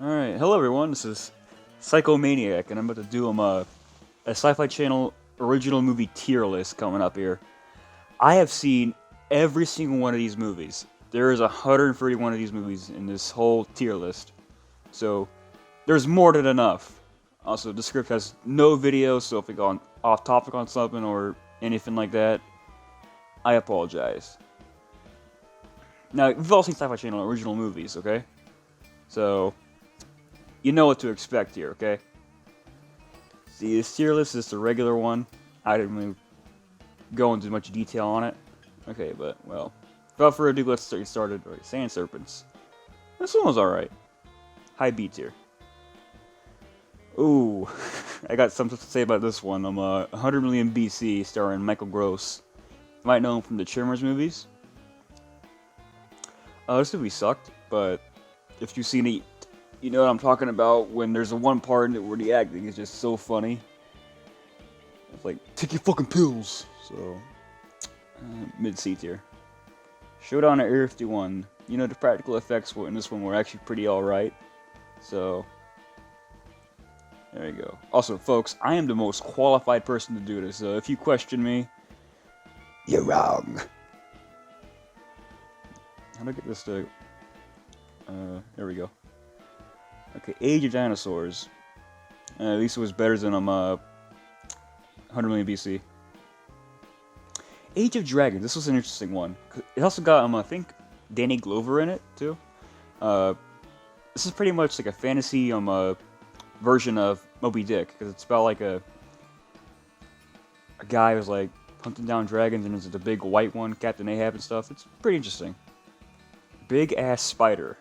Alright, hello everyone, this is Psychomaniac, and I'm about to do a Sci-Fi Channel original movie tier list coming up here. I have seen every single one of these movies. There is 131 of these movies in this whole tier list. So, there's more than enough. Also, the script has no video, so if we go off topic on something or anything like that, I apologize. Now, we've all seen Sci-Fi Channel original movies, okay? So, you know what to expect here, okay? See, this tier list is the regular one. I didn't really go into much detail on it. Okay, but, well, without further ado, let's get started. Right, Sand Serpents. This one was alright. High B tier. Ooh, I got something to say about this one. 100 Million BC, starring Michael Gross. You might know him from the Tremors movies. This movie sucked, but if you've seen it, you know what I'm talking about when there's a one part in it where the acting is just so funny. It's like, take your fucking pills. So, mid-C tier. Showdown at Area 51. You know, the practical effects in this one were actually pretty alright. So, there you go. Also, folks, I am the most qualified person to do this, so if you question me, you're wrong. How do I get this to... there we go. Okay, Age of Dinosaurs. At least it was better than 100 Million BC. Age of Dragons. This was an interesting one. It also got I think Danny Glover in it too. This is pretty much like a fantasy version of Moby Dick, because it's about like a guy who's like hunting down dragons, and there's the big white one, Captain Ahab and stuff. It's pretty interesting. Big ass spider.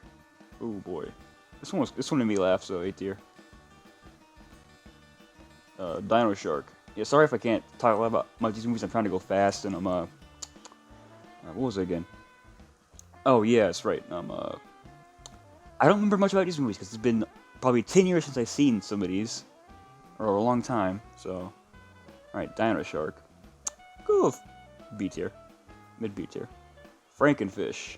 Oh boy. This one made me laugh, so A tier. Dino Shark. Yeah, sorry if I can't talk a lot about these movies. I'm trying to go fast, and what was it again? Oh yeah, that's right. I don't remember much about these movies because it's been probably 10 years since I've seen some of these, or a long time. So, all right, Dino Shark. Go with B tier, mid B tier. Frankenfish.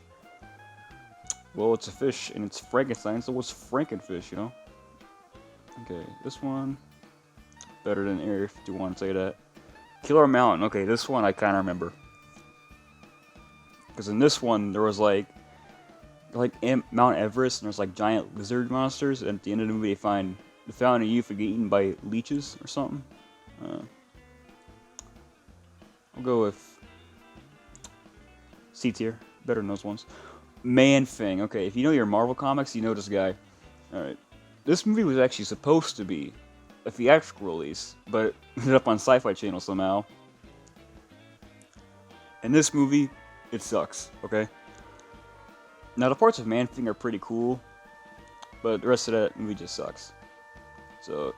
Well, it's a fish, and it's Frankenstein, so what's Frankenfish, you know? Okay, this one, better than Area 51, say that. Killer Mountain, okay, this one I kind of remember. Because in this one, there was like Mount Everest, and there's like giant lizard monsters, and at the end of the movie, they found a youth get eaten by leeches or something. I'll go with C tier, better than those ones. Man-Thing. Okay, if you know your Marvel comics, you know this guy. Alright. This movie was actually supposed to be a theatrical release, but it ended up on SYFY Channel somehow. And this movie, it sucks, okay? Now, the parts of Man-Thing are pretty cool, but the rest of that movie just sucks. So,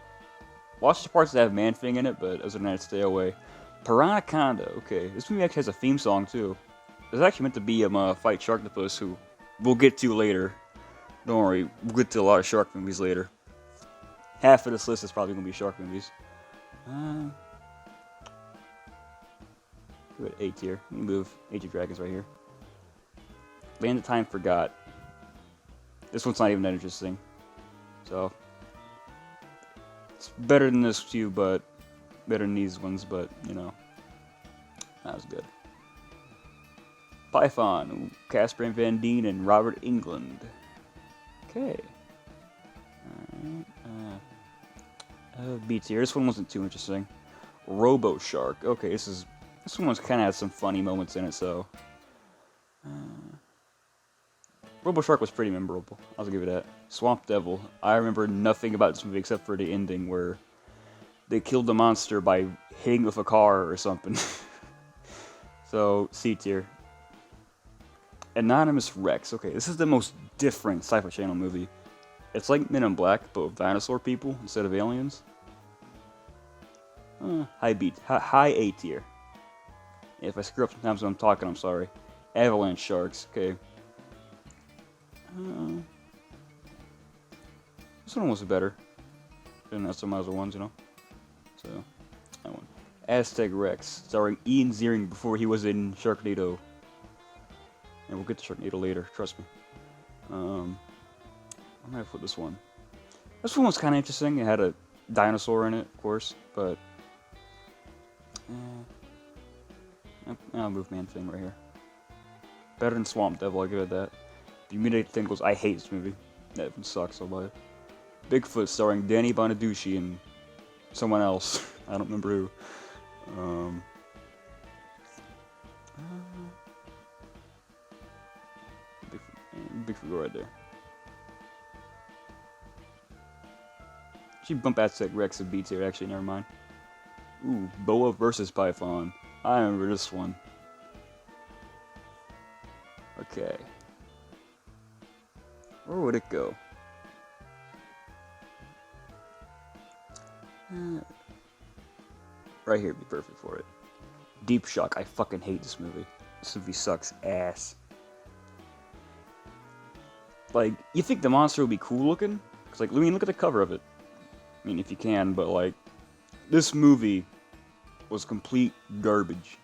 watch the parts that have Man-Thing in it, but other than that, stay away. Piranhaconda. Okay, this movie actually has a theme song, too. It's actually meant to be Fight Sharktopus, who we'll get to later. Don't worry, we'll get to a lot of shark movies later. Half of this list is probably going to be shark movies. Good A tier. Let me move Age of Dragons right here. Land of Time Forgot. This one's not even that interesting. So, it's better than this few, but better than these ones, but, you know, that was good. Python, Casper Van Dien, and Robert Englund. Okay. B tier. This one wasn't too interesting. Robo Shark. Okay, this one kind of had some funny moments in it, so. Robo Shark was pretty memorable. I'll give it that. Swamp Devil. I remember nothing about this movie except for the ending where they killed the monster by hitting with a car or something. So, C tier. Anonymous Rex. Okay, this is the most different Sci-Fi Channel movie. It's like Men in Black, but with dinosaur people instead of aliens. High A tier. If I screw up sometimes when I'm talking, I'm sorry. Avalanche Sharks. Okay. This one was better than some other ones, you know. So, that one. Aztec Rex, starring Ian Ziering before he was in Sharknado. And we'll get to Sharknado later, trust me. I'm gonna put this one. This one was kind of interesting. It had a dinosaur in it, of course, but I'll move man thing right here. Better than Swamp Devil, I'll give it that. The immediate thing was I hate this movie. That one sucks, I'll buy it. Bigfoot starring Danny Bonaducci and someone else. I don't remember who. Bigfoot go right there. She bump that Rex and beats here, actually, never mind. Ooh, Boa versus Python. I remember this one. Okay. Where would it go? Right here would be perfect for it. Deep Shock. I fucking hate this movie. This movie sucks ass. Like, you think the monster would be cool looking? Cause like, I mean, look at the cover of it. I mean, if you can, but like, this movie was complete garbage.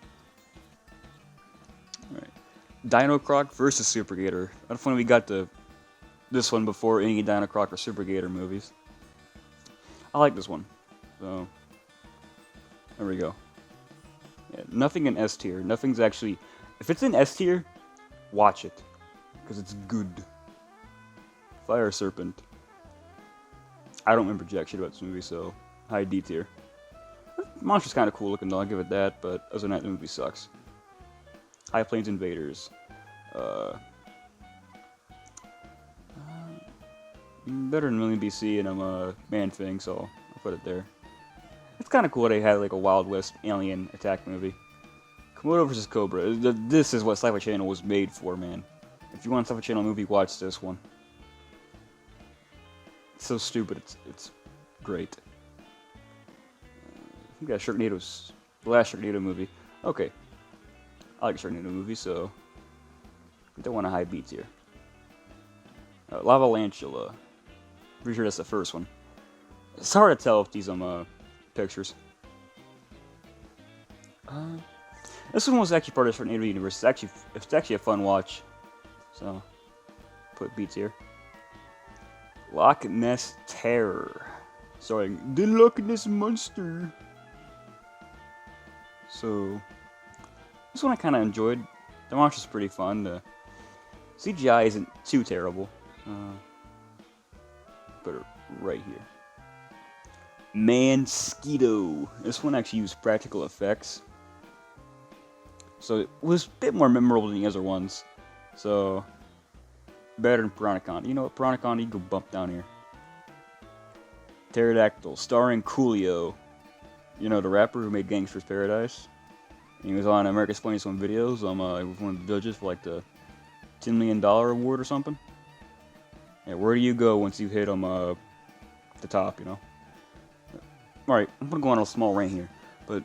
Alright. Dino Croc versus Super Gator. That's when we got to this one before any Dino Croc or Super Gator movies. I like this one. So, there we go. Yeah, nothing in S tier. Nothing's actually... If it's in S tier, watch it. Because it's good. Fire Serpent. I don't remember jack shit about this movie, so high D tier. Monster's kind of cool looking though, I'll give it that, but other than that, the movie sucks. High Plains Invaders. Better than Million BC, and I'm a Man Thing, so I'll put it there. It's kind of cool they had like a Wild West alien attack movie. Komodo vs. Cobra. This is what SYFY Channel was made for, man. If you want a SYFY Channel movie, watch this one. It's so stupid, it's great. We got Sharknado's the last Sharknado movie. Okay. I like Sharknado movie, so I don't want a high beats here. Lava Lantula. Pretty sure that's the first one. It's hard to tell if these pictures. This one was actually part of the Sharknado universe. It's actually a fun watch. So put beats here. Loch Ness Terror. Starring the Loch Ness Monster. So this one I kind of enjoyed. The monster's pretty fun. The CGI isn't too terrible. Put it right here. Mansquito. This one actually used practical effects. So it was a bit more memorable than the other ones. So better than Piranacon. You know what, Piranacon, you go bump down here. Pterodactyl, starring Coolio. You know, the rapper who made Gangster's Paradise. He was on America's Funniest Home Videos. He was one of the judges for like the $10 million award or something. Yeah, where do you go once you hit the top, you know? Alright, I'm gonna go on a small rant here, but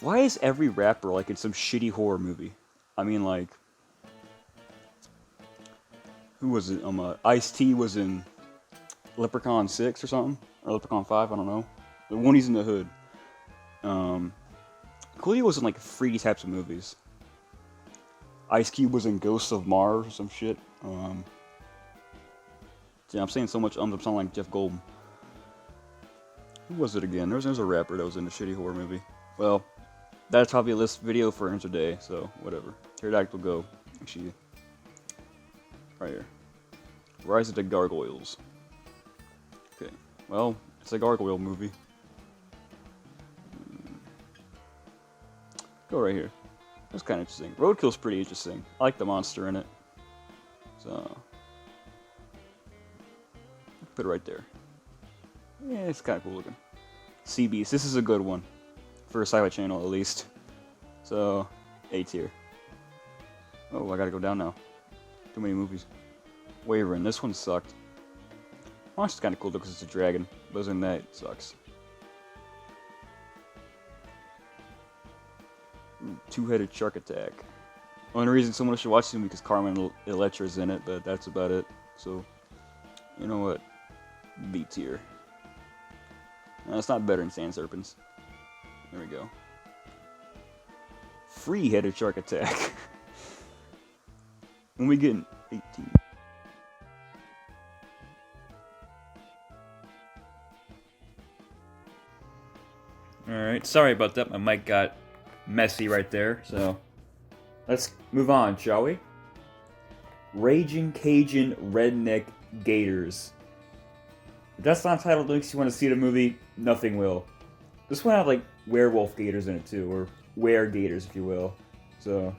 why is every rapper like in some shitty horror movie? I mean, like, who was it? Ice-T was in Leprechaun 6 or something? Or Leprechaun 5, I don't know. The one he's in the hood. Coolio was in like 3 types of movies. Ice Cube was in Ghosts of Mars or some shit. Yeah, I'm saying so much I'm sounding like Jeff Goldblum. Who was it again? There was a rapper that was in a shitty horror movie. Well, that's probably a list video for another day, so whatever. Pterodactyl go. Actually, right here. Rise of the Gargoyles. Okay, well, it's a gargoyle movie. Go right here. That's kind of interesting. Roadkill's pretty interesting. I like the monster in it. So, put it right there. Yeah, it's kind of cool looking. Sea Beast. This is a good one. For a SYFY Channel, at least. So, A tier. Oh, I gotta go down now. Too many movies. Wyvern. This one sucked. Monster's kind of cool though because it's a dragon. But other than that, it sucks. Two-headed shark attack. Only reason someone should watch this movie because Carmen Electra's in it, but that's about it. So, you know what? B tier. No, it's not better than Sand Serpents. There we go. Three-headed shark attack. When we get 18. Alright, sorry about that. My mic got messy right there, so let's move on, shall we? Raging Cajun Redneck Gators. If that's not titled makes you want to see the movie, nothing will. This one had like werewolf gators in it too, or were-gators if you will. So,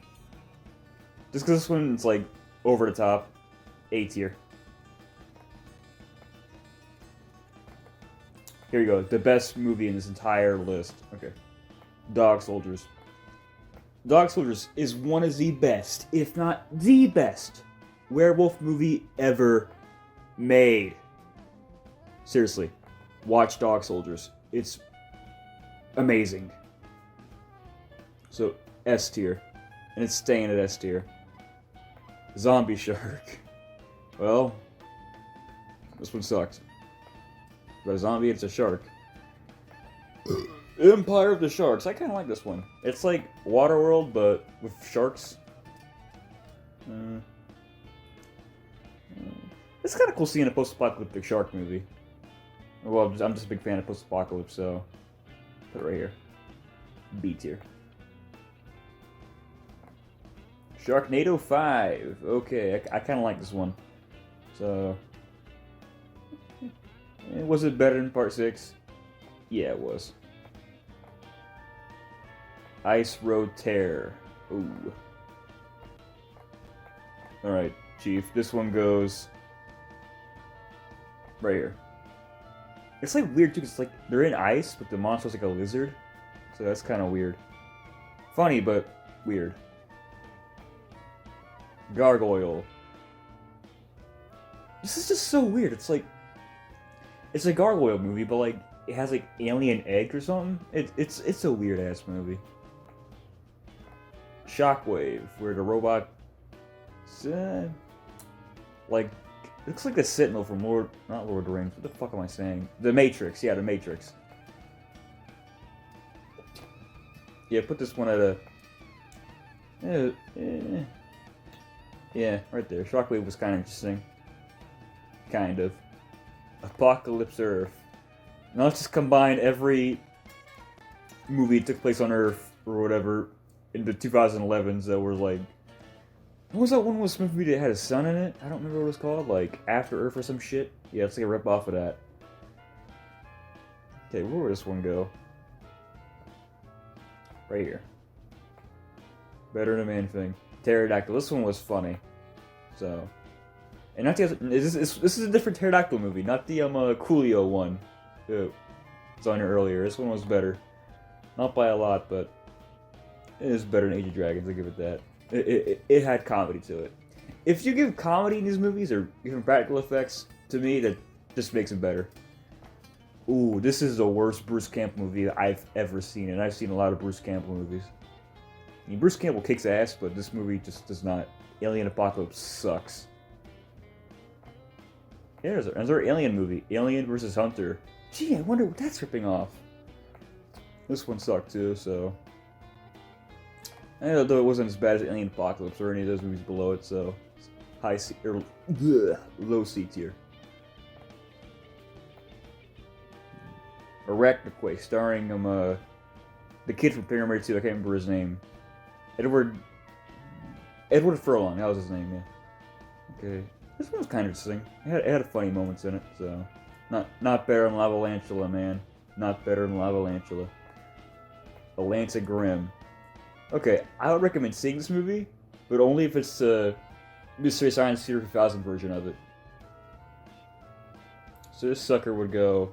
just because this one's like over the top, A tier. Here we go, the best movie in this entire list. Okay. Dog Soldiers. Dog Soldiers is one of the best, if not the best, werewolf movie ever made. Seriously, watch Dog Soldiers. It's amazing. So, S tier. And it's staying at S tier. Zombie Shark. Well, this one sucks. It's a zombie, it's a shark. Empire of the Sharks. I kind of like this one. It's like Waterworld, but with sharks. It's kind of cool seeing a post-apocalyptic shark movie. Well, I'm just a big fan of post-apocalypse, so put it right here. B tier. Sharknado 5. Okay, I kind of like this one. So, was it better than Part 6? Yeah, it was. Ice Road Terror. Ooh. Alright, Chief. This one goes right here. It's like weird too, because it's like they're in ice, but the monster's like a lizard. So that's kind of weird. Funny, but weird. Gargoyle. This is just so weird. It's like it's a gargoyle movie, but like it has like alien eggs or something. It's a weird ass movie. Shockwave, where the robot, like, it looks like the Sentinel from not Lord of the Rings. What the fuck am I saying? The Matrix. Yeah, the Matrix. Yeah, put this one at a. Yeah, right there. Shockwave was kind of interesting. Kind of. Apocalypse Earth. Now let's just combine every movie that took place on Earth or whatever in the 2011s that were like. What was that one Will Smith movie that had a sun in it? I don't remember what it was called. Like After Earth or some shit. Yeah, it's like a rip off of that. Okay, where would this one go? Right here. Better than Man Thing. Pterodactyl. This one was funny. So, and not the other, this is a different Pterodactyl movie, not the Coolio one. It's on here earlier. This one was better, not by a lot, but it is better than Age of Dragons. I give it that. It had comedy to it. If you give comedy in these movies or even practical effects, to me that just makes them better. Ooh, this is the worst Bruce Campbell movie I've ever seen, and I've seen a lot of Bruce Campbell movies. I mean, Bruce Campbell kicks ass, but this movie just does not. Alien Apocalypse sucks. Yeah, there's another Alien movie. Alien vs. Hunter. Gee, I wonder what that's ripping off. This one sucked too, so. Though it wasn't as bad as Alien Apocalypse or any of those movies below it, so. High C, or low C tier. Arachnoquake, starring the kid from Pyramid 2, I can't remember his name. Edward Furlong, that was his name, yeah. Okay. This one was kind of interesting. It had funny moments in it, so. Not better than Lavalantula, man. Not better than Lavalantula. Atlanta Grimm. Okay, I would recommend seeing this movie, but only if it's the Mystery Science Theater 3000 version of it. So this sucker would go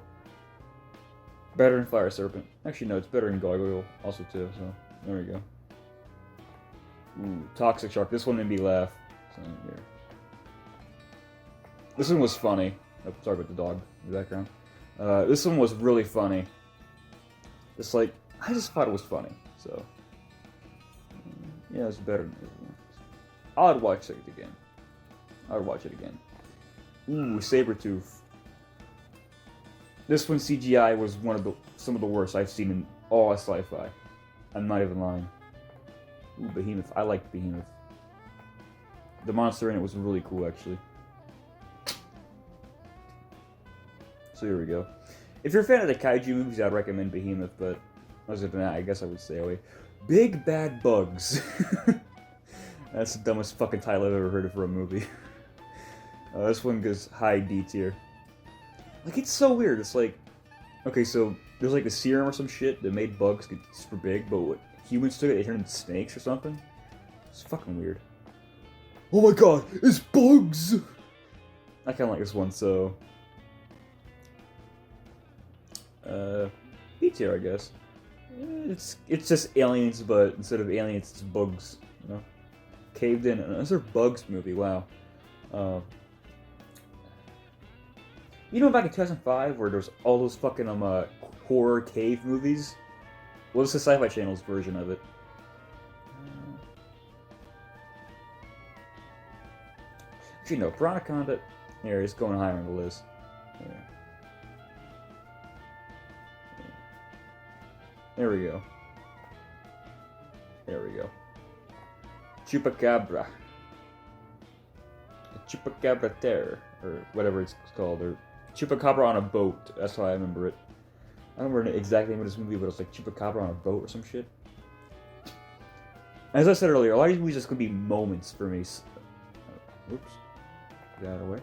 better than Fire Serpent. Actually, no, it's better than Gargoyle also too, so there we go. Ooh, Toxic Shark. This one made me laugh. So, here. This one was funny. Oh, sorry about the dog in the background. This one was really funny. Just like, I just thought it was funny, so. Yeah, it's better than this one. I would watch it again. I would watch it again. Ooh, Sabretooth. This one CGI was some of the worst I've seen in all sci-fi. I'm not even lying. Ooh, Behemoth. I liked Behemoth. The monster in it was really cool, actually. So here we go. If you're a fan of the kaiju movies, I'd recommend Behemoth, but Other than that, I guess I would stay away. Big Bad Bugs. That's the dumbest fucking title I've ever heard of for a movie. This one goes high D tier. Like, it's so weird. It's like, okay, so there's like a serum or some shit that made bugs get super big, but what humans took it, they turned into snakes or something. It's fucking weird. Oh my god, it's bugs! I kind of like this one, so B tier, I guess. It's just aliens, but instead of aliens, it's bugs. You know, caved in. Another bugs movie. Wow. You know, back in 2005, where there was all those fucking horror cave movies. Well, this is SYFY Channel's version of it. Actually, no, Piranha here, it's going higher on the list. Yeah. There we go. There we go. Chupacabra. Chupacabra Terror, or whatever it's called, or Chupacabra on a boat. That's how I remember it. I don't remember exactly the name of this movie, but it's like Chupacabra on a boat or some shit. As I said earlier, a lot of these movies just gonna be moments for me. Oops. Get out of the way.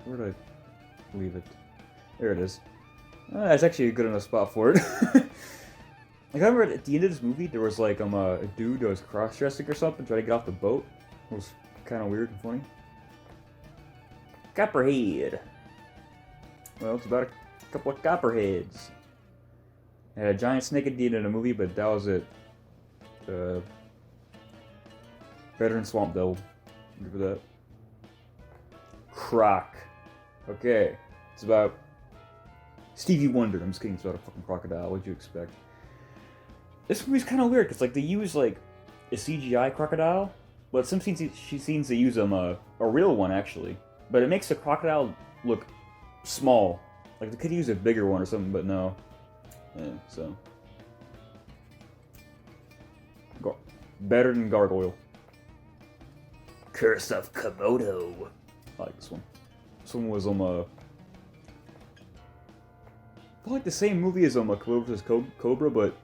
Where did I leave it? There it is. That's actually a good enough spot for it. Like, I remember at the end of this movie, there was like a dude that was cross-dressing or something, trying to get off the boat. It was kind of weird and funny. Copperhead. Well, it's about a couple of copperheads. It had a giant snake at the end of the movie, but that was it. Better than Swamp Devil. Remember that? Croc. Okay. It's about Stevie Wonder. I'm just kidding. It's about a fucking crocodile. What'd you expect? This movie's kind of weird because, like, they use like a CGI crocodile, but some scenes she seems to use a real one actually. But it makes the crocodile look small. Like they could use a bigger one or something, but no. Yeah, so better than Gargoyle. Curse of Komodo. I like this one. This one was like the same movie as Komodo vs. Cobra, but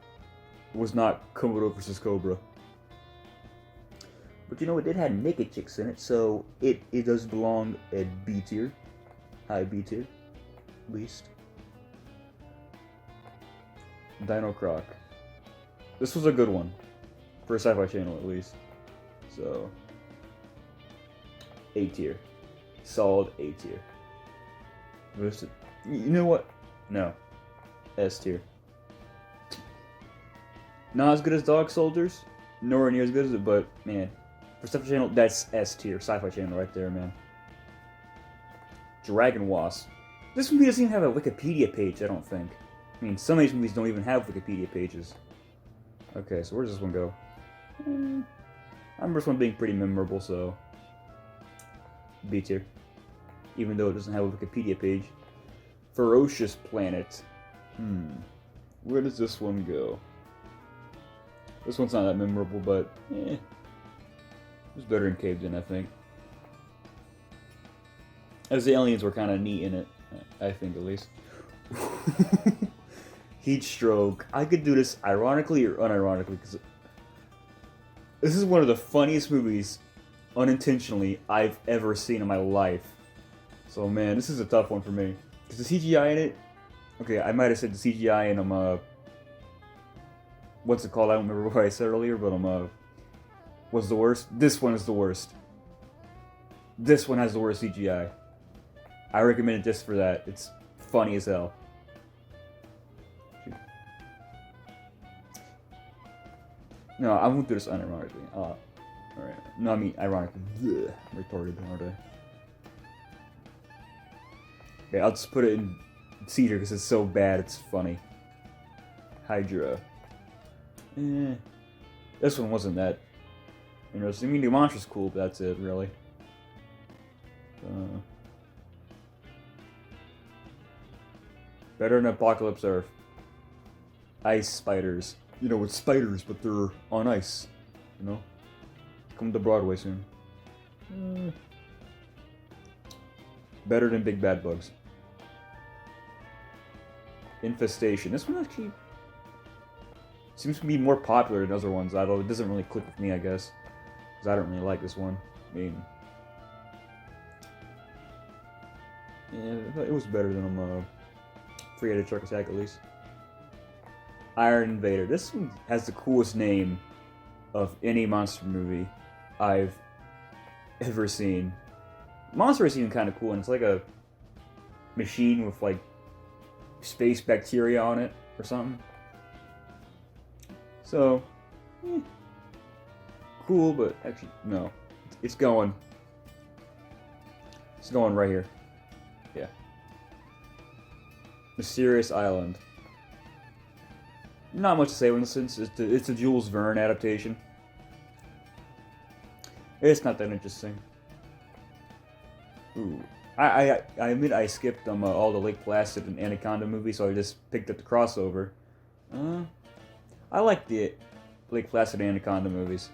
it was not Komodo vs. Cobra. But you know, it did have naked chicks in it, so it does belong at B tier. High B tier. At least. Dino Croc. This was a good one. For a SYFY Channel, at least. So A tier. Solid A tier. You know what? No. S tier. Not as good as Dog Soldiers, nowhere near as good as it, but man, for SYFY Channel, that's S tier, SYFY Channel right there, man. Dragon Wasp. This movie doesn't even have a Wikipedia page, I don't think. I mean, some of these movies don't even have Wikipedia pages. Okay, so where does this one go? I remember this one being pretty memorable, so B tier. Even though it doesn't have a Wikipedia page. Ferocious Planet. Where does this one go? This one's not that memorable, but it was better than Caved In, I think. As the aliens were kind of neat in it, I think at least. Heat Stroke. I could do this ironically or unironically, because this is one of the funniest movies, unintentionally, I've ever seen in my life. So man, this is a tough one for me. Because the CGI in it, okay, I might have said the CGI in what's it called? I don't remember what I said earlier, but was the worst. This one is the worst. This one has the worst CGI. I recommend it just for that. It's funny as hell. No, I won't do this unironically. Alright. No, I mean ironically. Ugh, I'm retarded, aren't I? Okay, I'll just put it in C tier because it's so bad it's funny. Hydra. This one wasn't that interesting. I mean, the monster's cool, but that's it, really. Better than Apocalypse Earth. Ice spiders. You know, it's spiders, but they're on ice. You know? Come to Broadway soon. Better than Big Bad Bugs. Infestation. This one actually seems to be more popular than other ones, although it doesn't really click with me, I guess. Because I don't really like this one. I mean... Yeah, it was better than Three-Headed Shark Attack, at least. Iron Invader. This one has the coolest name of any monster movie I've ever seen. Monster is even kind of cool, and it's like a machine with, like, space bacteria on it, or something. So, cool, but actually, no. It's going. It's going right here. Yeah. Mysterious Island. Not much to say in this instance. It's a Jules Verne adaptation. It's not that interesting. Ooh. I admit I skipped all the Lake Placid and Anaconda movies, so I just picked up the crossover. I like the Lake Placid and Anaconda movies.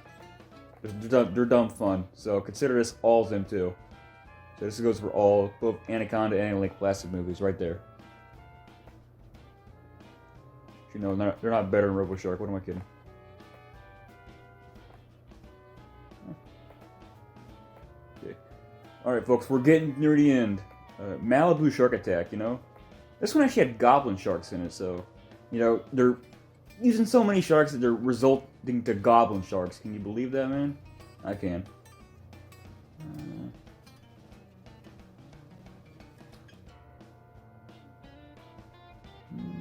They're dumb fun, so consider this all of them too. So this goes for both Anaconda and Lake Placid movies right there. You know, they're not better than Robo Shark. What am I kidding? Okay. Alright, folks, we're getting near the end. Malibu Shark Attack, you know? This one actually had goblin sharks in it, so... You know, they're using so many sharks that they're resulting to goblin sharks. Can you believe that, man? I can.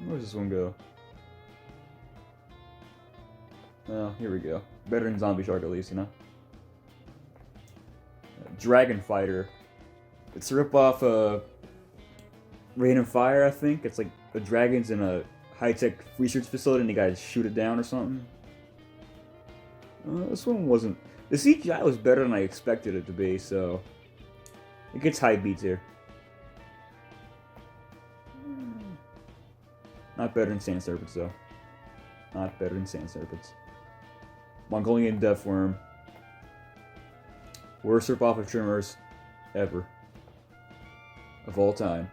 Where does this one go? Oh, here we go. Better than Zombie Shark, at least, you know? Dragon Fighter. It's a ripoff of Rain and Fire, I think. It's like the dragon's in a high-tech research facility and you guys shoot it down or something. This one wasn't... The CGI was better than I expected it to be, so... It gets high beats here. Not better than Sand Serpents, though. Not better than Sand Serpents. Mongolian Deathworm. Worst ripoff of Tremors ever. Of all time.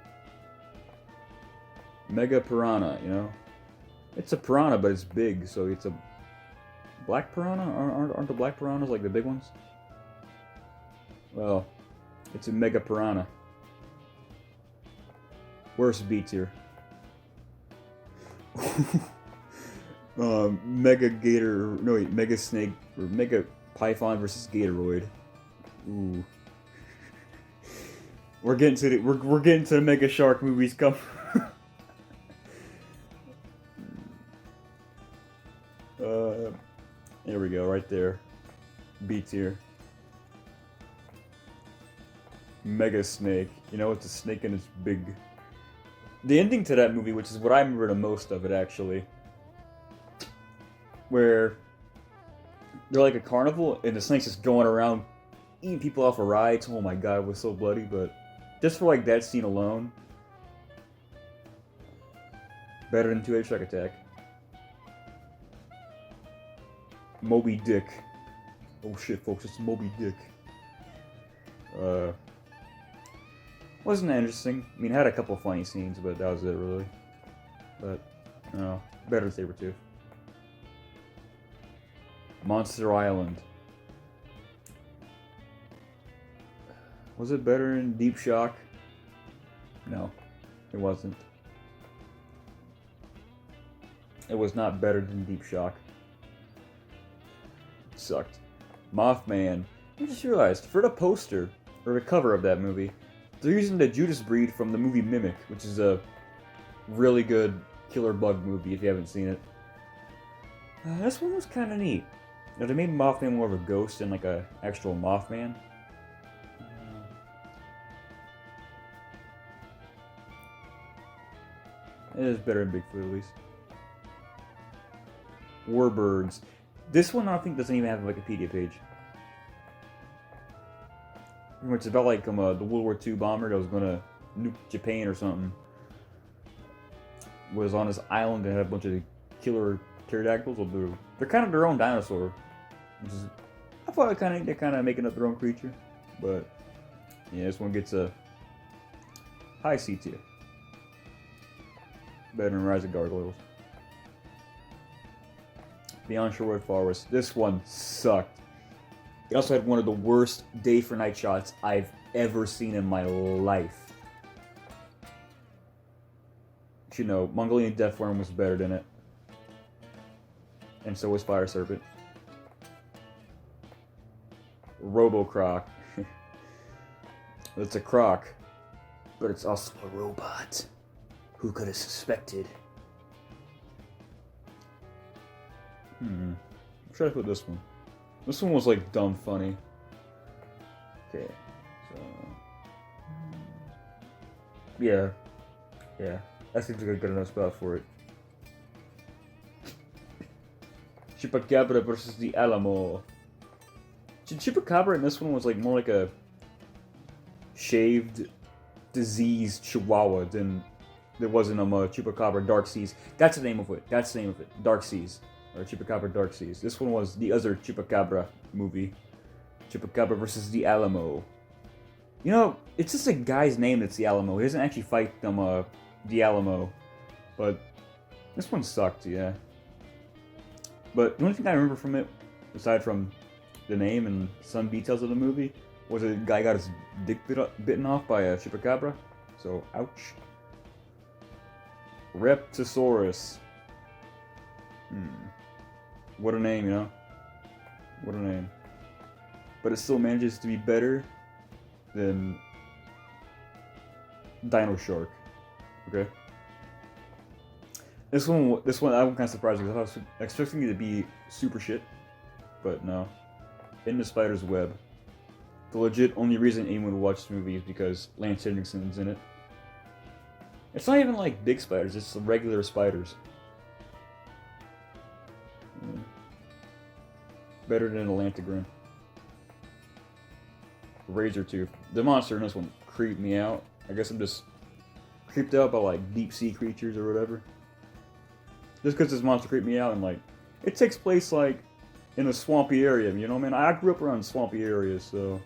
Mega Piranha, you know? It's a piranha, but it's big, so it's a... Black Piranha? Aren't the black piranhas like the big ones? Well, it's a Mega Piranha. Worst beats here. Mega Gator, no wait, Mega Snake, or Mega Python versus Gatoroid. Ooh. We're getting to the Mega Shark movies come. There we go, right there. Beats here. Mega Snake. You know, it's a snake and it's big. The ending to that movie, which is what I remember the most of it, actually, where they're like a carnival and the snake's just going around eating people off of rides. Oh my god, it was so bloody, but just for like that scene alone, better than Two-Headed Shark Attack. Moby Dick. Oh shit, folks, it's Moby Dick. Wasn't that interesting? I mean, it had a couple funny scenes, but that was it, really. But, no, better than Sabretooth. Monster Island. Was it better than Deep Shock? No, it wasn't. It was not better than Deep Shock. It sucked. Mothman. I just realized, for the poster, or the cover of that movie, they're using the Judas Breed from the movie Mimic, which is a really good killer bug movie if you haven't seen it. This one was kind of neat. Now, they made Mothman more of a ghost than like a actual Mothman. It is better than Bigfoot, at least. Warbirds. This one, I think, doesn't even have a Wikipedia page. It's about like the World War II bomber that was gonna nuke Japan or something. Was on this island and had a bunch of killer pterodactyls. They're kind of their own dinosaur. Which is, I thought they're kind of making up their own creature, but yeah, this one gets a high C tier. Better than Rise of Gargoyles. Beyond Sherwood Forest. This one sucked. It also had one of the worst day for night shots I've ever seen in my life. But you know, Mongolian Deathworm was better than it. And so was Fire Serpent. Robo-Croc. It's a croc, but it's also a robot. Who could have suspected? Try to put this one. This one was like dumb funny. Okay, so yeah, that seems like a good enough spot for it. Chupacabra versus the Alamo. Chupacabra in this one was like more like a shaved, diseased chihuahua than there was in Chupacabra Dark Seas. That's the name of it. Dark Seas. Or Chupacabra Dark Seas. This one was the other Chupacabra movie. Chupacabra versus the Alamo. You know, it's just a guy's name that's the Alamo. He doesn't actually fight them, the Alamo. But this one sucked, yeah. But the only thing I remember from it, aside from the name and some details of the movie, was a guy got his dick bitten off by a Chupacabra. So, ouch. Reptosaurus. What a name, you know? What a name. But it still manages to be better than Dino Shark. Okay? This one I'm kind of surprised because I was expecting it to be super shit. But no. In the Spider's Web. The legit only reason anyone would watch this movie is because Lance Henriksen's in it. It's not even like big spiders, it's regular spiders. Better than Atlantigran. Razortooth. The monster in this one creeped me out. I guess I'm just creeped out by like deep sea creatures or whatever. Just because this monster creeped me out and like it takes place like in a swampy area, you know, man. I grew up around swampy areas, so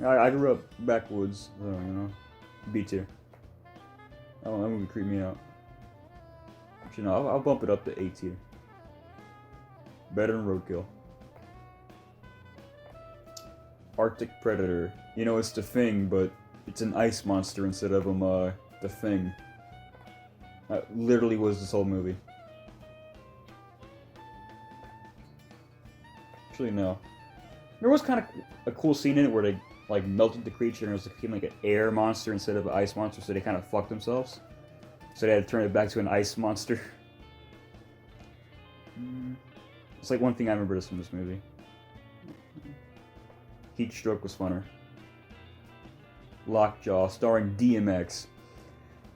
I grew up backwoods, so, you know, B tier. Oh, that movie creeped me out. But, you know, I'll bump it up to A tier. Better than Roadkill. Arctic Predator. You know, it's the Thing, but it's an ice monster instead of the Thing. That literally was this whole movie. Actually, no. There was kind of a cool scene in it where they like melted the creature and it became like an air monster instead of an ice monster, so they kind of fucked themselves. So they had to turn it back to an ice monster. It's like one thing I remember from this movie. Heat Stroke was funner. Lockjaw, starring DMX.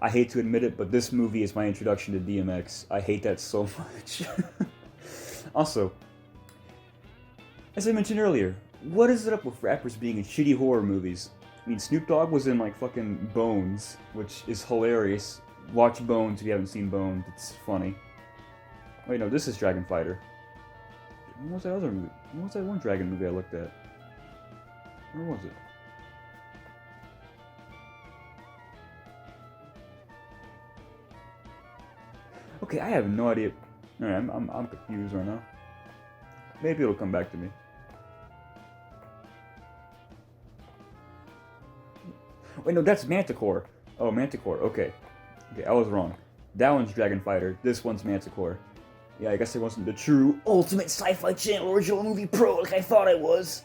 I hate to admit it, but this movie is my introduction to DMX. I hate that so much. Also, as I mentioned earlier, what is it up with rappers being in shitty horror movies? I mean, Snoop Dogg was in like fucking Bones, which is hilarious. Watch Bones if you haven't seen Bones, it's funny. Wait, no, this is Dragon Fighter. What was that other movie? What was that one dragon movie I looked at? Where was it? Okay, I have no idea. Alright, I'm confused right now. Maybe it'll come back to me. Wait, no, that's Manticore. Oh, Manticore. Okay, I was wrong. That one's Dragon Fighter. This one's Manticore. Yeah, I guess it wasn't the true Ultimate SYFY Channel original movie pro like I thought I was.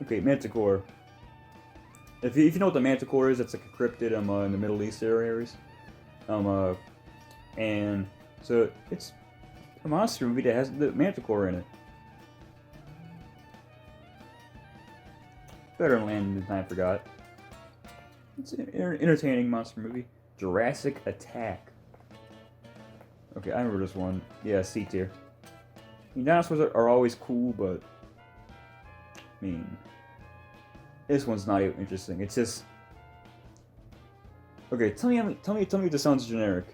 Okay, Manticore. If you know what the Manticore is, it's like a cryptid in the Middle East areas. And so it's a monster movie that has the Manticore in it. Better than Land in Time Forgot. It's an entertaining monster movie. Jurassic Attack. Okay, I remember this one. Yeah, C tier. I mean, dinosaurs are always cool, but I mean, this one's not even interesting. It's just okay. Tell me if this sounds generic.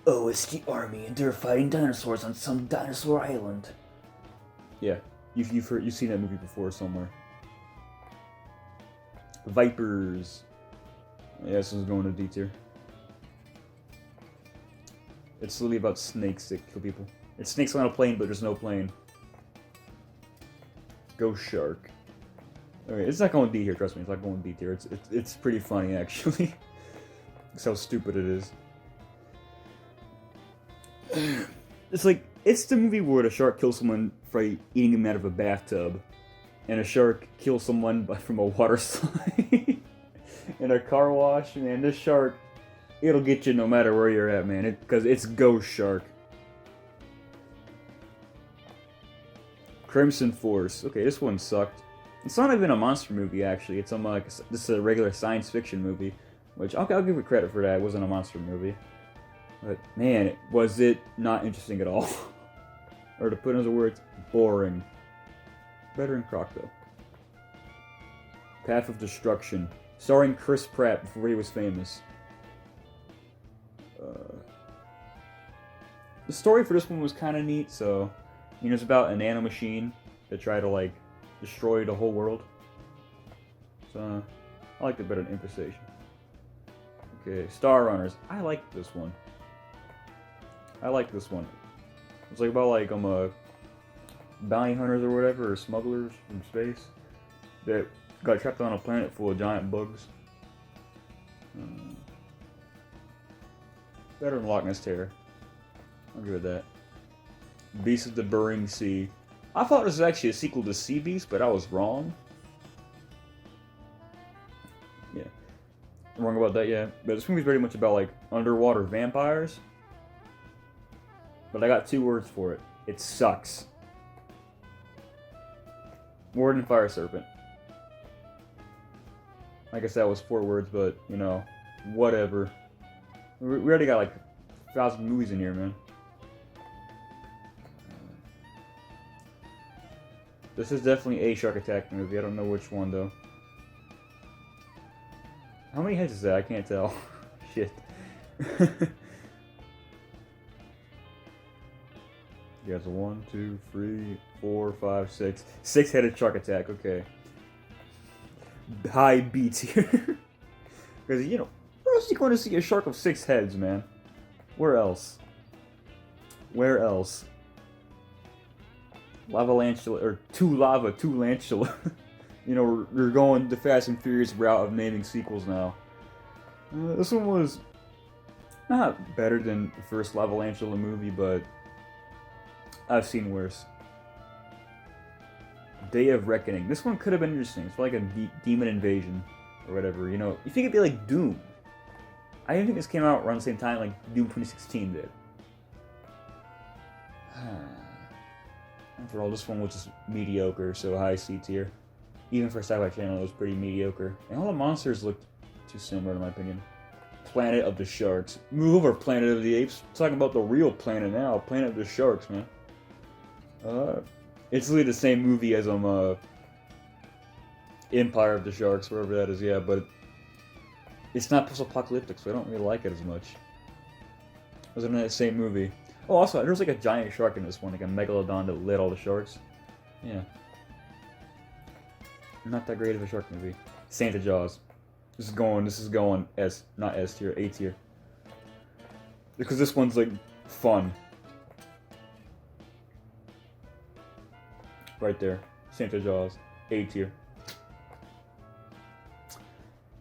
Oh, it's the army, and they're fighting dinosaurs on some dinosaur island. Yeah, you've seen that movie before somewhere. Vipers. Yeah, this one's going to D tier. It's literally about snakes that kill people. It's snakes on a plane, but there's no plane. Ghost shark. Okay, it's not going D here, trust me. It's not going D tier. It's pretty funny, actually. That's how stupid it is. It's like, it's the movie where the shark kills someone by eating him out of a bathtub. And a shark kills someone from a water slide. In a car wash, man. This shark, it'll get you no matter where you're at, man. Because it's Ghost Shark. Crimson Force. Okay, this one sucked. It's not even a monster movie, actually. It's like this is a regular science fiction movie, which I'll give it credit for that. It wasn't a monster movie, but man, was it not interesting at all? Or to put in other words, boring. Better than Croc though. Path of Destruction, starring Chris Pratt before he was famous. The story for this one was kind of neat. So, you know, it's about a nanomachine that tried to like destroy the whole world. So, I liked it better than Infestation. Okay, Star Runners. I liked this one. It's like about like bounty hunters or whatever, or smugglers from space that got trapped on a planet full of giant bugs. Better than Loch Ness Terror. I'll give it that. Beast of the Bering Sea. I thought this was actually a sequel to Sea Beast, but I was wrong. Yeah. I'm wrong about that, yeah. But this movie's very much about, like, underwater vampires. But I got 2 words for it. It sucks. More than Fire Serpent. I guess that was 4 words, but, you know, whatever. We already got, like, 1,000 movies in here, man. This is definitely a Shark Attack movie. I don't know which one, though. How many heads is that? I can't tell. Shit. You guys, 1, 2, 3, 4, 5, 6. 6-headed Shark Attack, okay. High B tier. Because, you know, where else are you going to see a shark of 6 heads, man? Where else? Where else? Lavalantula, or 2 lava, 2 lantula. You know, we're going the Fast and Furious route of naming sequels now. This one was not better than the first Lavalantula movie, but I've seen worse. Day of Reckoning. This one could have been interesting. It's like a demon invasion or whatever. You know, you think it'd be like Doom. I didn't think this came out around the same time like Doom 2016 did. After all, this one was just mediocre, so high C tier. Even for SYFY Channel, it was pretty mediocre. And all the monsters looked too similar, in my opinion. Planet of the Sharks. Move over, Planet of the Apes. I'm talking about the real planet now. Planet of the Sharks, man. It's really the same movie as Empire of the Sharks, wherever that is, yeah, but it's not post-apocalyptic, so I don't really like it as much. Was it in that same movie? Oh, also, there's like a giant shark in this one, like a megalodon that led all the sharks. Yeah. Not that great of a shark movie. Santa Jaws. This is going S, not S tier, A tier. Because this one's like fun. Right there. Santa Jaws. A tier.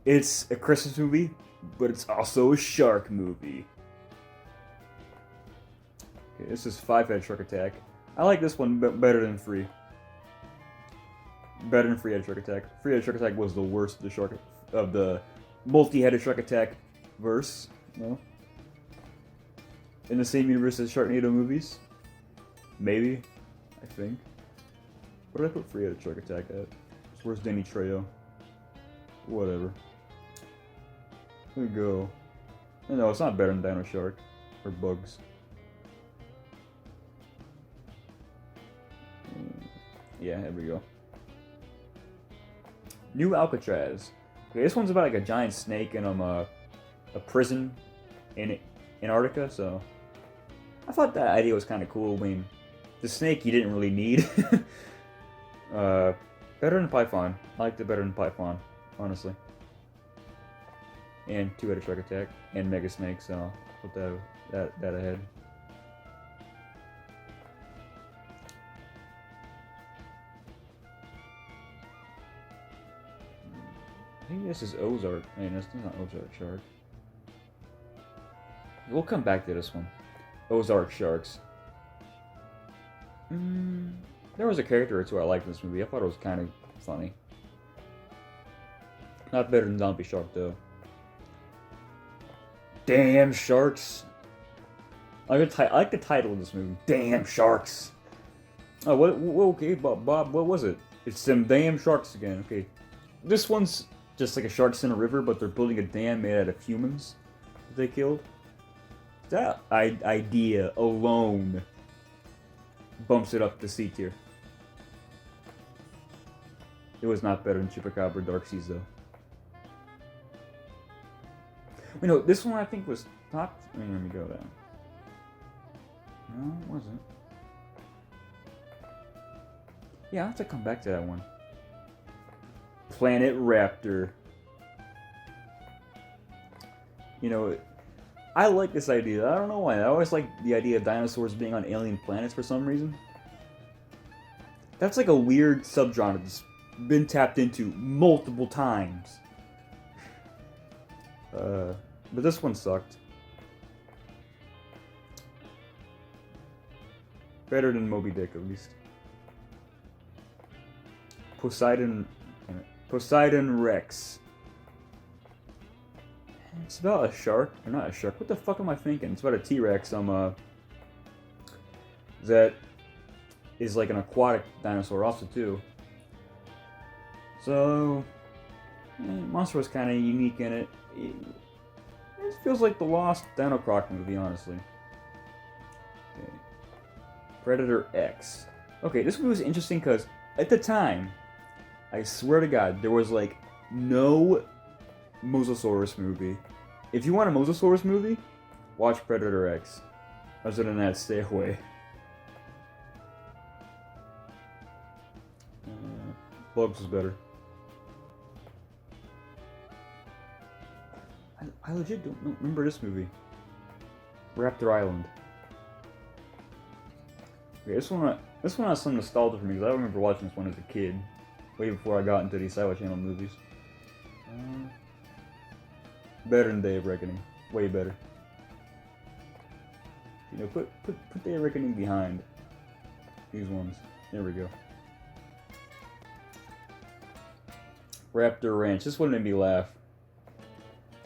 It's a Christmas movie, but it's also a shark movie. Okay, this is 5-head Shark Attack. I like this one better than 3. Better than 3-head Shark Attack. 3-head Shark Attack was the worst of the multi-headed Shark Attack verse. No? In the same universe as Sharknado movies? Maybe. I think. What did I put 3-headed Shark Attack at? Where's Danny Trejo? Whatever. Here we go. No, it's not better than Dino Shark. Or Bugs. Yeah, here we go. New Alcatraz. Okay, this one's about like a giant snake in a prison in Antarctica, so I thought that idea was kind of cool. I mean, the snake you didn't really need. Better than Python. I liked it better than Python, honestly. And 2-headed Shark Attack and Mega Snake, so put that that ahead. I think this is Ozark. Man, that's not Ozark Shark. We'll come back to this one. Ozark Sharks. There was a character or two I liked in this movie. I thought it was kind of funny. Not better than Zombie Shark, though. Damn Sharks! I like the title of this movie. Damn Sharks! Oh, what okay, Bob, what was it? It's them damn sharks again. Okay. This one's just like a sharks in a river, but they're building a dam made out of humans that they killed. That idea alone bumps it up to C tier. It was not better than Chupacabra Dark Seas, though. Wait, no, this one I think was top. Let me go down. No, it wasn't. Yeah, I have to come back to that one. Planet Raptor. You know, I like this idea. I don't know why. I always like the idea of dinosaurs being on alien planets for some reason. That's like a weird subgenre that's been tapped into multiple times. But this one sucked. Better than Moby Dick, at least. Poseidon Rex. It's about a shark, or not a shark. What the fuck am I thinking? It's about a T-Rex. That is like an aquatic dinosaur, also too. So, monster was kind of unique in it. It feels like the Lost Dino Croc movie, honestly. Okay. Predator X. Okay, this movie was interesting because at the time, I swear to God, there was like no Mosasaurus movie. If you want a Mosasaurus movie, watch Predator X. Other than that, stay away. Bugs was better. I legit don't remember this movie. Raptor Island. Okay, this one has some nostalgia for me because I remember watching this one as a kid, way before I got into these SYFY Channel movies. Better than Day of Reckoning, way better. You know, put Day of Reckoning behind these ones. There we go. Raptor Ranch. This one made me laugh.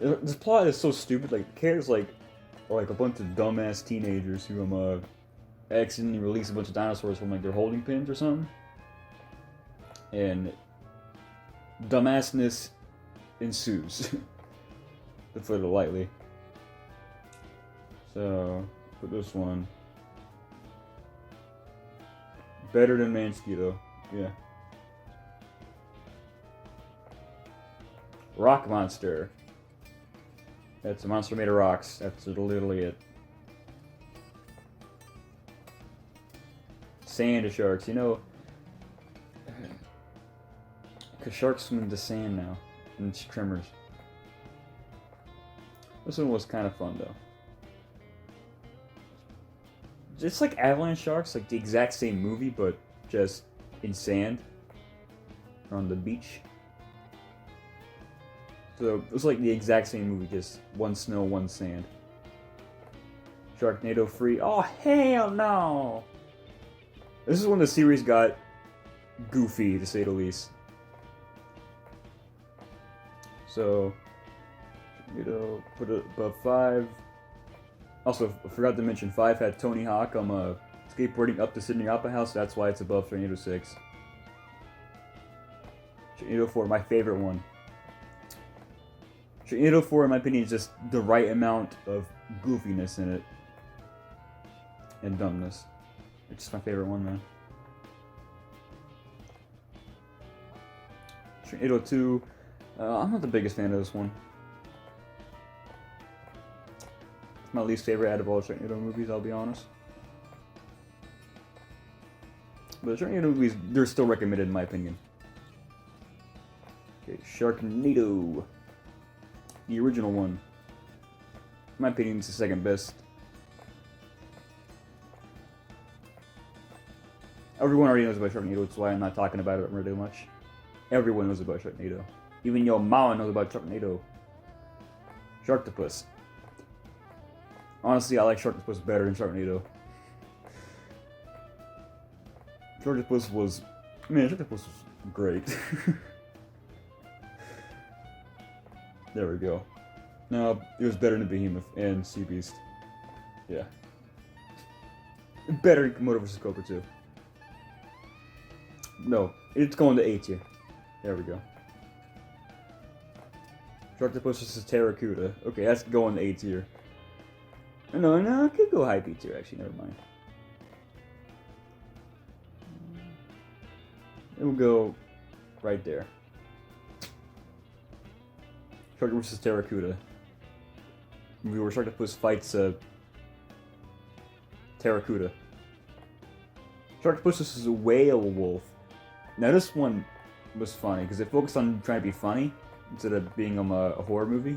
This plot is so stupid. Like, the characters are like a bunch of dumbass teenagers who accidentally release a bunch of dinosaurs from like their holding pens or something, and dumbassness ensues, to put it lightly. So, put this one better than Mansky though. Yeah. Rock Monster. That's a monster made of rocks. That's literally it. Sand sharks. You know, because sharks swim into sand now, and it's tremors. This one was kind of fun though. It's like Avalanche Sharks, like the exact same movie, but just in sand on the beach. So it was like the exact same movie, just one snow, one sand. Sharknado free. Oh hell no! This is when the series got goofy, to say the least. So, put it above 5. Also, I forgot to mention 5 had Tony Hawk skateboarding up the Sydney Opera House. That's why it's above Sharknado 6. Sharknado 4, my favorite one. Sharknado 4, in my opinion, is just the right amount of goofiness in it. And dumbness. It's just my favorite one, man. Sharknado 2, I'm not the biggest fan of this one. It's my least favorite out of all Sharknado movies, I'll be honest. But the Sharknado movies, they're still recommended in my opinion. Okay, Sharknado. The original one. In my opinion, it's the second best Everyone already knows about Sharknado, that's why I'm not talking about it really much. Everyone knows about Sharknado. Even your mama knows about Sharknado. Sharktopus. Honestly, I like Sharktopus better than Sharknado. Sharktopus was... Man, Sharktopus was great. There we go. No, it was better than Behemoth and Sea Beast. Yeah. Better than Komodo vs. Cobra 2. No, it's going to A tier. There we go. Sharktopus vs. Terracuda. Okay, that's going to A tier. No, it could go high B tier, actually, never mind. It will go right there. Sharktopus vs. Terracuda. Movie where Sharktopus fights Terracuda. Sharktopus vs. Whale Wolf. Now this one was funny because it focused on trying to be funny instead of being a horror movie.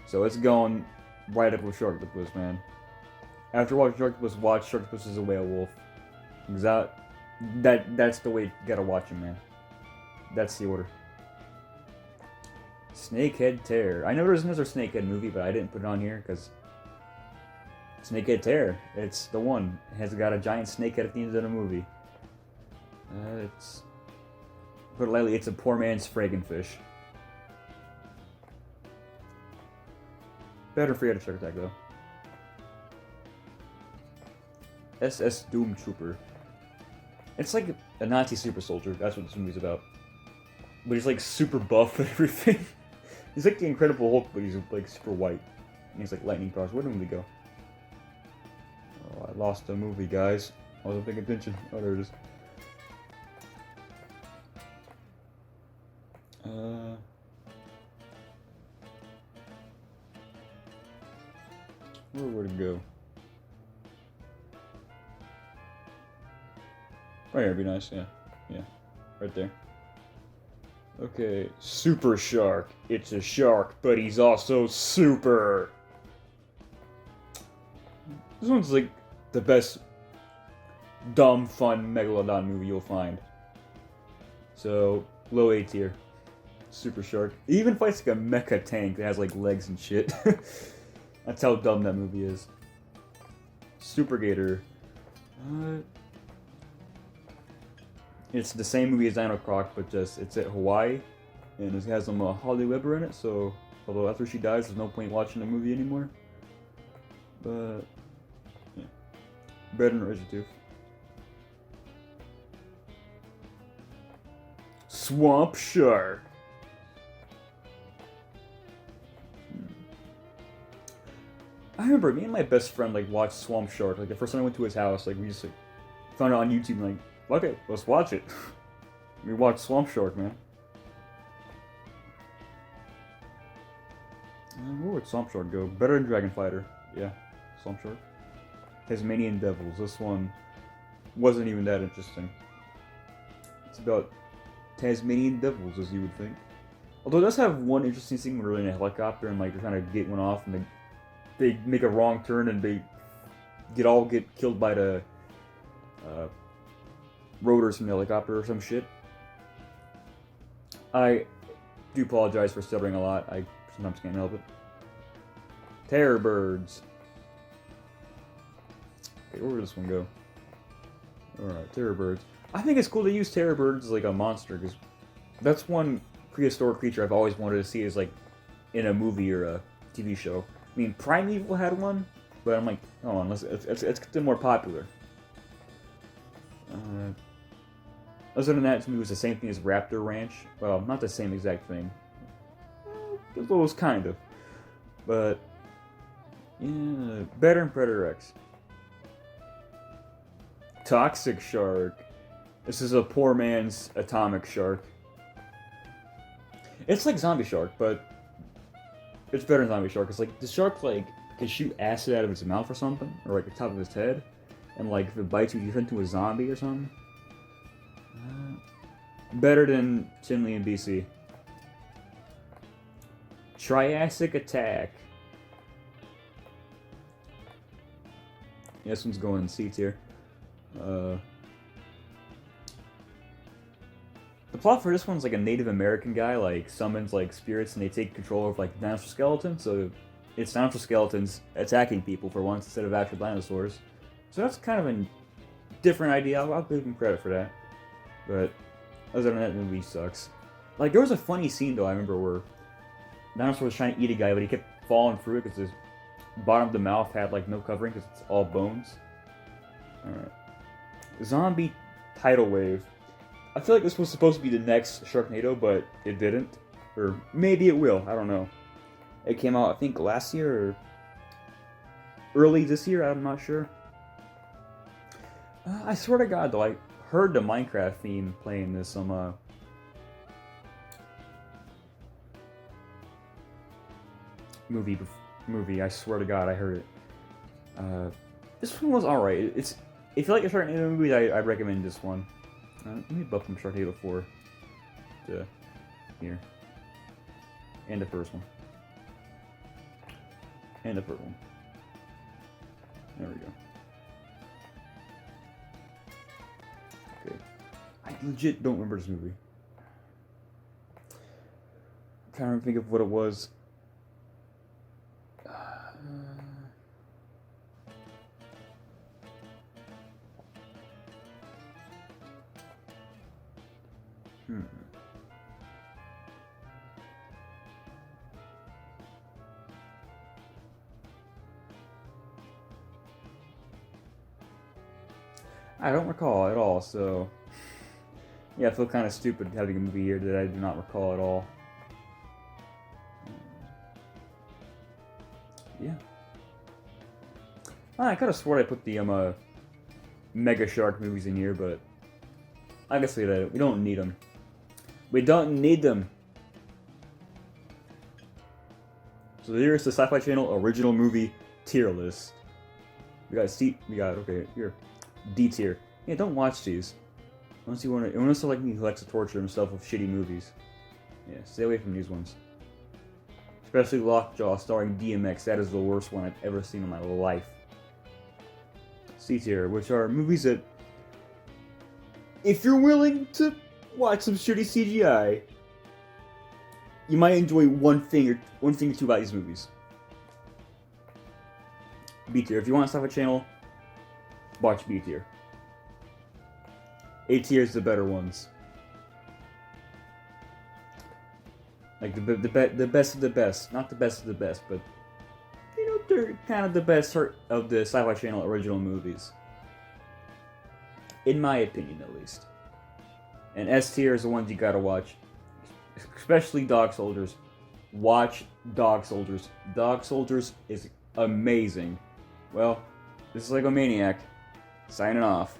So it's going right up with Sharktopus, man. After watching Sharktopus, watch Sharktopus vs. Whale Wolf. Because that's the way you gotta watch him, man. That's the order. Snakehead Terror. I know there's another Snakehead movie, but I didn't put it on here because Snakehead Terror. It's the one. It has got a giant snakehead at the end of the movie. It's... Put it lightly, it's a poor man's Frankenfish. Better forget a Shark Attack, though. SS Doom Trooper. It's like a Nazi super soldier. That's what this movie's about. But he's like super buff and everything. He's like the Incredible Hulk, but he's like super white. And he's like lightning powers. Where did the movie go? Oh, I lost the movie, guys. I wasn't paying attention. Oh, there it is. Where would it go? Right here would be nice, yeah. Yeah, right there. Okay, Super Shark. It's a shark, but he's also super. This one's like the best dumb, fun Megalodon movie you'll find. So, low A tier. Super Shark. He even fights like a mecha tank that has like legs and shit. That's how dumb that movie is. Super Gator. It's the same movie as Dino Croc, but just it's at Hawaii, and it has some Holly Weber in it. So, although after she dies, there's no point watching the movie anymore. But yeah, better than Razor Tooth. Swamp Shark. I remember me and my best friend like watched Swamp Shark. Like the first time I went to his house, like we just like found it on YouTube and like, okay, let's watch it. We watched Swamp Shark, man. Where would Swamp Shark go? Better than Dragon Fighter. Yeah, Swamp Shark. Tasmanian Devils. This one wasn't even that interesting. It's about Tasmanian Devils, as you would think. Although it does have one interesting scene where they're in a helicopter and like they're trying to get one off and they make a wrong turn and they get killed by the rotors from the helicopter or some shit. I do apologize for stuttering a lot. I sometimes can't help it. Terror Birds. Okay, where does this one go? Alright, Terror Birds. I think it's cool to use Terror Birds as like a monster, because that's one prehistoric creature I've always wanted to see is like in a movie or a TV show. I mean, Primeval had one, but I'm like, hold on, let's get them more popular. Other than that, to me, it was the same thing as Raptor Ranch. Well, not the same exact thing. It was kind of. But, yeah, better than Predator X. Toxic Shark. This is a poor man's atomic shark. It's like Zombie Shark, but it's better than Zombie Shark. It's like the shark like can shoot acid out of its mouth or something, or like the top of its head, and like if it bites you, you turn into a zombie or something. Better than Chinley and BC. Triassic Attack. Yeah, this one's going in C tier. The plot for this one's like a Native American guy like summons like spirits and they take control of like dinosaur skeletons. So it's dinosaur skeletons attacking people for once instead of actual dinosaurs. So that's kind of a different idea. I'll give him credit for that. But other than that, the movie sucks. Like there was a funny scene though. I remember where dinosaur was trying to eat a guy, but he kept falling through it because his bottom of the mouth had like no covering because it's all bones. All right, zombie tidal wave. I feel like this was supposed to be the next Sharknado, but it didn't. Or maybe it will, I don't know. It came out, I think, last year or early this year, I'm not sure. I swear to God, though, I heard the Minecraft theme playing this movie. I swear to God, I heard it. This one was alright. If you like the Sharknado movies, I'd recommend this one. Let me buff from Sharknado 4 to here. And the first one. And the third one. There we go. Okay. I legit don't remember this movie. I'm trying to think of what it was. I don't recall at all, so yeah, I feel kind of stupid having a movie here that I do not recall at all. Yeah. I could have sworn I put the Mega Shark movies in here, but I guess we don't need them. We don't need them. So here's the Sci-Fi Channel original movie tier list. Okay, here. D tier. Yeah, don't watch these. Unless you're like me who likes to torture himself with shitty movies. Yeah, stay away from these ones. Especially Lockjaw starring DMX. That is the worst one I've ever seen in my life. C tier, which are movies that, if you're willing to watch some shitty CGI, you might enjoy one thing or two about these movies. B tier. If you want a Sci-Fi Channel, watch B tier. A tier is the better ones. Like the best of the best. Not the best of the best, but you know, they're kind of the best of the Sci-Fi Channel original movies. In my opinion, at least. And S tier is the ones you gotta watch. Especially Dog Soldiers. Watch Dog Soldiers. Dog Soldiers is amazing. Well, this is Lego Maniac. Signing off.